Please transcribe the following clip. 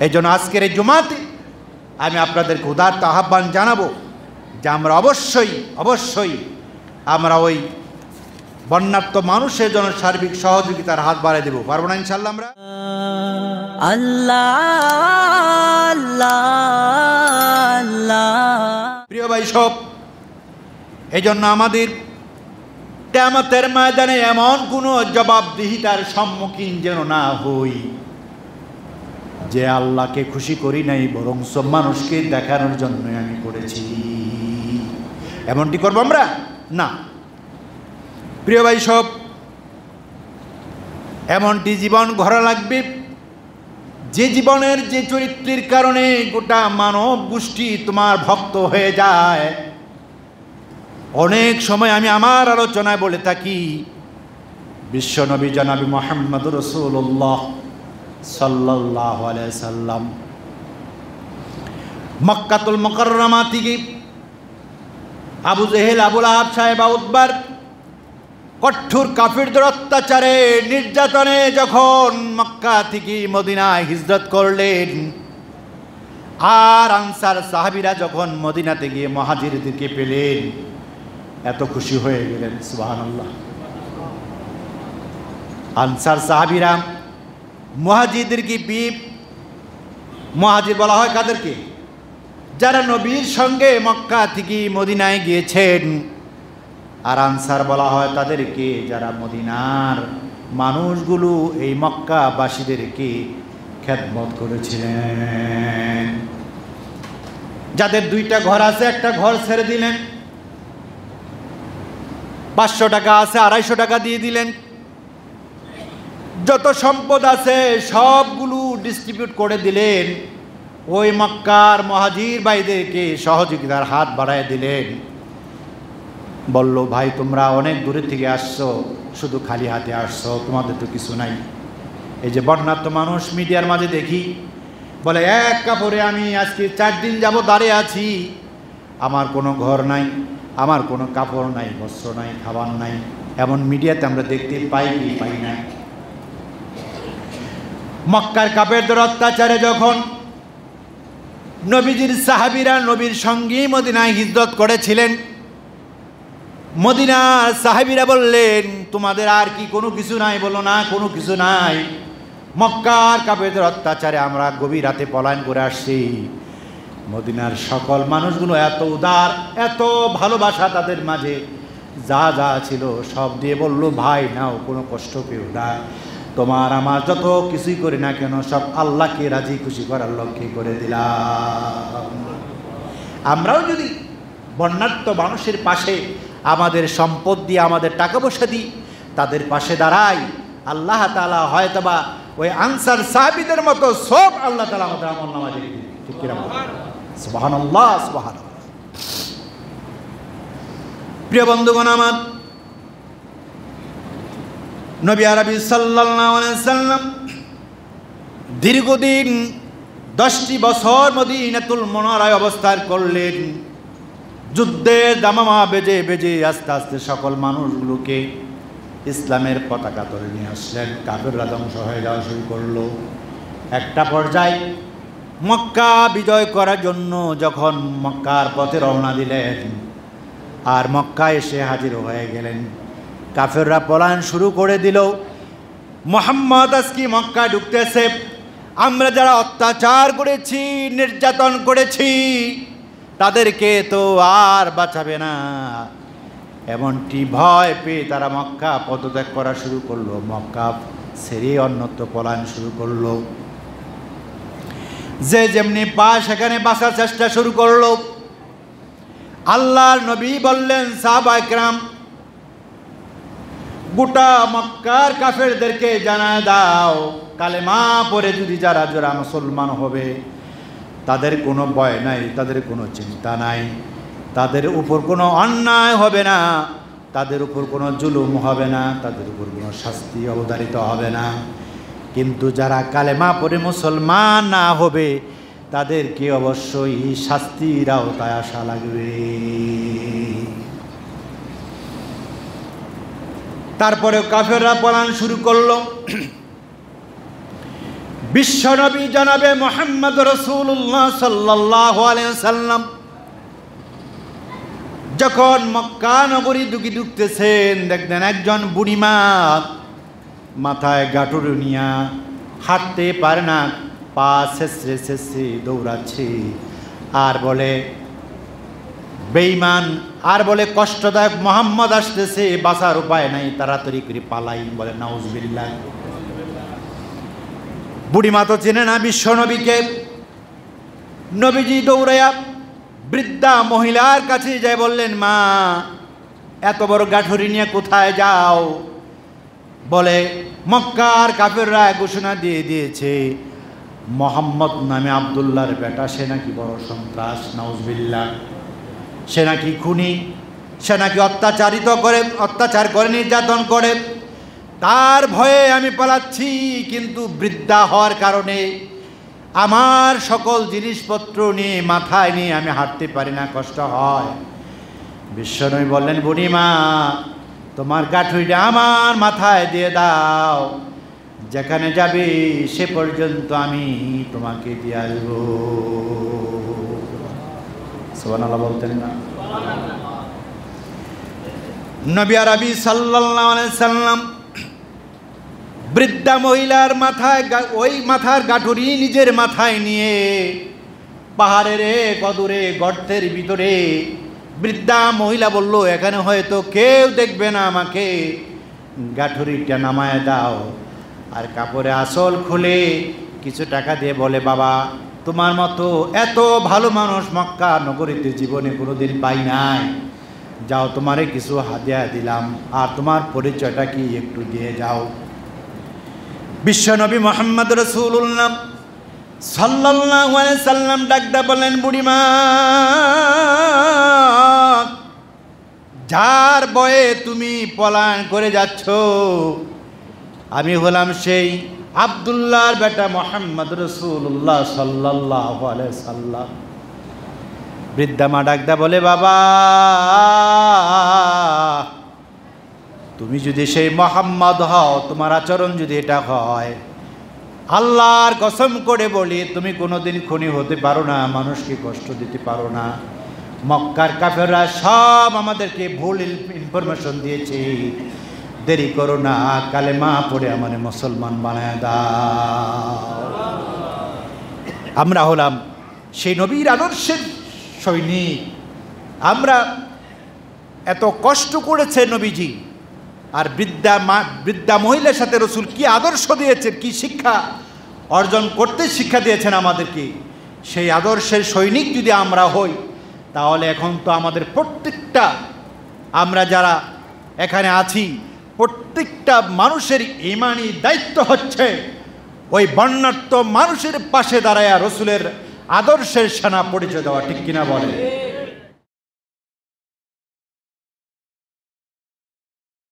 এই জন্য আজকের এই জুমাতে আমি আপনাদেরকে উদারতা আহ্বান জানাবো যে আমরা অবশ্যই আমরা ওই বন্যার্ত মানুষের জন্য সার্বিক সহযোগিতার হাত বাড়িয়ে দেবো। পারবো না ইনশাআল্লাহ আমরা? আল্লাহ আল্লাহ আল্লাহ। প্রিয় ভাই সব, এই জন্য আমাদের কিয়ামতের ময়দানে এমন কোনো জবাবদিহিতার সম্মুখীন যেন না হই যে আল্লাহকে খুশি করি নাই, বরং সব মানুষকে দেখানোর জন্য আমি করেছি। এমনটি করবো আমরা না। প্রিয় ভাই সব, এমনটি জীবন গড়া লাগবে যে জীবনের যে চরিত্রের কারণে গোটা মানব গোষ্ঠী তোমার ভক্ত হয়ে যায়। অনেক সময় আমি আমার আলোচনায় বলে থাকি, বিশ্বনবী জনাবি মুহাম্মদ রাসূলুল্লাহ সাল্লাল্লাহু আলাইহি সাল্লাম মক্কাতুল মুকাররমা থেকে আবু জেহেল, আবু লাহাব, সাহেবা, উতবার কঠোর কাফিরদের অত্যাচারে নির্যাতনে যখন মক্কা থেকে মদিনায় হিজরত করলেন, আর আনসার সাহাবীরা যখন মদিনাতে গিয়ে মুহাজিরদেরকে পেলেন, এত খুশি হয়ে গেলেন। সুবহানাল্লাহ। আনসার সাহাবীরা মুহাজিরদেরকে মুহাজির বলা হয় কাদেরকে? যারা নবীর সঙ্গে মক্কা থেকে মদিনায় গিয়েছেন। আর আনসার বলা হয় তাদেরকে যারা মদিনার মানুষগুলো এই মক্কাবাসীদেরকে খেদমত করেছিলেন। যাদের দুইটা ঘর আছে, একটা ঘর ছেড়ে দিলেন, 500 টাকা আছে 250 টাকা দিয়ে দিলেন, যত সম্পদ আছে সবগুলো ডিস্ট্রিবিউট করে দিলেন, ওই মক্কার মুহাজির ভাইদেরকে সহযোগিতার হাত বাড়ায় দিলেন। বলল, ভাই তোমরা অনেক দূরে থেকে আসছো, শুধু খালি হাতে আসছো, তোমাদের তো কিছু নাই। এই যে বন্যার্ত মানুষ মিডিয়ার মাঝে দেখি, বলে এক কাপড়ে আমি আজকে 4 দিন যাব দাঁড়িয়ে আছি, আমার কোনো ঘর নাই, আমার কোনো কাপড় নাই, বস্ত্র নাই, খাবার নাই। এমন মিডিয়াতে আমরা দেখতে পাই কি পাই না? মক্কার কাফেরদের অত্যাচারে যখন নবীজির সাহাবীরা নবীর সঙ্গে মদিনায় হিজরত করেছিলেন, মদিনার সাহাবীরা বললেন, তোমাদের আর কি কোনো কিছু নাই? বলো না, কোনো কিছু নাই। মক্কার কাফেরদের অত্যাচারে আমরা গভীর রাতে পলায়ন করে আসছি। মদিনার সকল মানুষগুলো এত উদার, এত ভালোবাসা তাদের মাঝে, যা যা ছিল সব দিয়ে বলল, ভাই নাও, কোনো কষ্ট পেও না, তোমার আমার যত কিছুই করি না কেন সব আল্লাহকে রাজি খুশি করার লক্ষ্যে করে দিলাম। আমরাও যদি বন্যার্ত মানুষের পাশে আমাদের সম্পদ দিয়ে, আমাদের টাকা পয়সা দিই, তাদের পাশে দাঁড়াই, আল্লাহ তাআলা হয়তোবা ওই আনসার সাহাবীদের মতো সব আল্লাহ তাআলা আমাদের আমলনামায় লিখে দিবেন। ঠিক কি না? সুবহানাল্লাহ, সুবহানাল্লাহ। প্রিয় বন্ধুগণ আমার, নবী আরবি সাল্লাল্লাহু আলাইহি সাল্লাম দীর্ঘদিন 10টি বছর মদিনাতুল মুনাওয়ারায় অবস্থান করলেন। যুদ্ধের দামামা বেজে বেজে আস্তে আস্তে সকল মানুষগুলোকে ইসলামের পতাকা ধরে নিয়ে আসলেন। কাফেররা ধ্বংস হয়ে যাওয়া শুরু করলো। একটা পর্যায়ে মক্কা বিজয় করার জন্য যখন মক্কার পথে রওনা দিলেন, আর মক্কা এসে হাজির হয়ে গেলেন, কাফেররা পলায়ন শুরু করে দিল। মুহাম্মদ আজকে মক্কা ঢুকতেছে, আমরা যারা অত্যাচার করেছি, নির্যাতন করেছি, তাদেরকে তো আর বাঁচাবে না। এমনটি ভয় পেয়ে তারা মক্কা পদত্যাগ করা শুরু করলো, মক্কা ছেড়ে অন্যত্র পলায়ন শুরু করলো। যে যেমনি পা সেখানে বাঁচার চেষ্টা শুরু করলো। আল্লাহর নবী বললেন, সাহাবায়ে কেরাম, গোটা মক্কার কাফেরদেরকে জানায় দাও, কালেমা পড়ে যদি যারা যারা মুসলমান হবে, তাদের কোনো ভয় নাই, তাদের কোনো চিন্তা নাই, তাদের উপর কোনো অন্যায় হবে না, তাদের উপর কোনো জুলুম হবে না, তাদের উপর কোনো শাস্তি অবধারিত হবে না। কিন্তু যারা কালেমা পড়ে মুসলমান না হবে, তাদেরকে অবশ্যই শাস্তির আওতায় আসা লাগবে। তারপরে কাফেররা পলায়ন শুরু করলো। বিশ্বনবী জনাবে মুহাম্মদ রাসূলুল্লাহ সাল্লাল্লাহু আলাইহি ওয়াসাল্লাম যখন মক্কা নগরী ঢুকতেছেন, দেখলেন একজন বুড়িমা মাথায় গাঁটুরি নিয়া হাঁটতে পারে না, পা ছেঁচড়ে ছেঁচড়ে দৌড়াচ্ছে, আর বলে বেঈমান, আর বলে কষ্টদায়ক, মুহাম্মদ আসতেছে, বাঁচার উপায় নাই, তাড়াতাড়ি করে পালাই। বলে নাউজুবিল্লাহ। বুড়িমা তো চেনে না বিশ্ব নবীকে। নবীজি দৌড়াইয়া বৃদ্ধা মহিলার কাছে যাই বললেন, মা এত বড় গাঁঠুরি নিয়ে কোথায় যাও? বলে মক্কার কাফেররা ঘোষণা দিয়ে দিয়েছে মোহাম্মদ নামে আব্দুল্লাহর বেটা, সে নাকি বড় সন্ত্রাস, নাউজুবিল্লাহ, সে নাকি খুনি, সে নাকি অত্যাচার করে নির্যাতন করে, তার ভয়ে আমি পালাচ্ছি। কিন্তু বৃদ্ধা হওয়ার কারণে আমার সকল জিনিসপত্র নিয়ে মাথায় নিয়ে আমি হাঁটতে পারি না, কষ্ট হয়। বিশ্বনবী বললেন, বুড়িমা তোমার গাঁঠুরিটা আমার মাথায় দিয়ে দাও, যেখানে যাবে সে পর্যন্ত আমি তোমাকে দিয়ে আসবো। সুবহানাল্লাহ বলতেন না? নবী আরবি সাল্লাল্লাহু আলাইহি সাল্লাম বৃদ্ধা মহিলার মাথায় ওই মাথার গাঁঠুরি নিজের মাথায় নিয়ে পাহাড়ের কদূরে গর্তের ভিতরে, বৃদ্ধা মহিলা বলল, এখানে হয়তো কেউ দেখবে না, আমাকে গাঁঠুরিটা নামায় দাও। আর কাপড়ে আঁচল খুলে কিছু টাকা দিয়ে বলে, বাবা তোমার মতো এত ভালো মানুষ মক্কা নগরীতে জীবনে কোনোদিন পাই নাই, যাও তোমারে কিছু হাদিয়া দিলাম, আর তোমার পরিচয়টা কি একটু দিয়ে যাও। বিশ্বনবী মুহাম্মদ রাসূলুল্লাহ সাল্লাল্লাহু আলাইহি সাল্লাম ডাকদা বলেন, বুড়িমা যার বয়ে তুমি পলায়ন করে যাচ্ছ, আমি হলাম সেই আব্দুল্লাহর বেটা মুহাম্মদ রাসূলুল্লাহ সাল্লাল্লাহু আলাইহি সাল্লাম। বৃদ্ধা মা ডাকদা বলে, বাবা তুমি যদি সেই মুহাম্মদ হও, তোমার আচরণ যদি এটা হয়, আল্লাহর কসম করে বলি তুমি কোনোদিন খুনি হতে পারো না, মানুষকে কষ্ট দিতে পারো না। মক্কার কাফেররা সব আমাদেরকে ভুল ইনফরমেশন দিয়েছে, দেরি করো না, কালেমা পড়ে আমাদের মুসলমান বানায় দাও। আমরা হলাম সেই নবীর আদর্শের সৈনিক। আমরা এত কষ্ট করেছে নবীজি, আর বৃদ্ধা মহিলার সাথে রসুল কি আদর্শ দিয়েছেন, কি শিক্ষা অর্জন করতে শিক্ষা দিয়েছেন আমাদেরকে, সেই আদর্শের সৈনিক যদি আমরা হই, তাহলে এখন তো আমাদের প্রত্যেকটা, আমরা যারা এখানে আছি, প্রত্যেকটা মানুষের ঈমানি দায়িত্ব হচ্ছে ওই বর্ণাঢ্য মানুষের পাশে দাঁড়ায়া রসুলের আদর্শের সেনা পরিচয় দেওয়া। ঠিক কিনা বলে?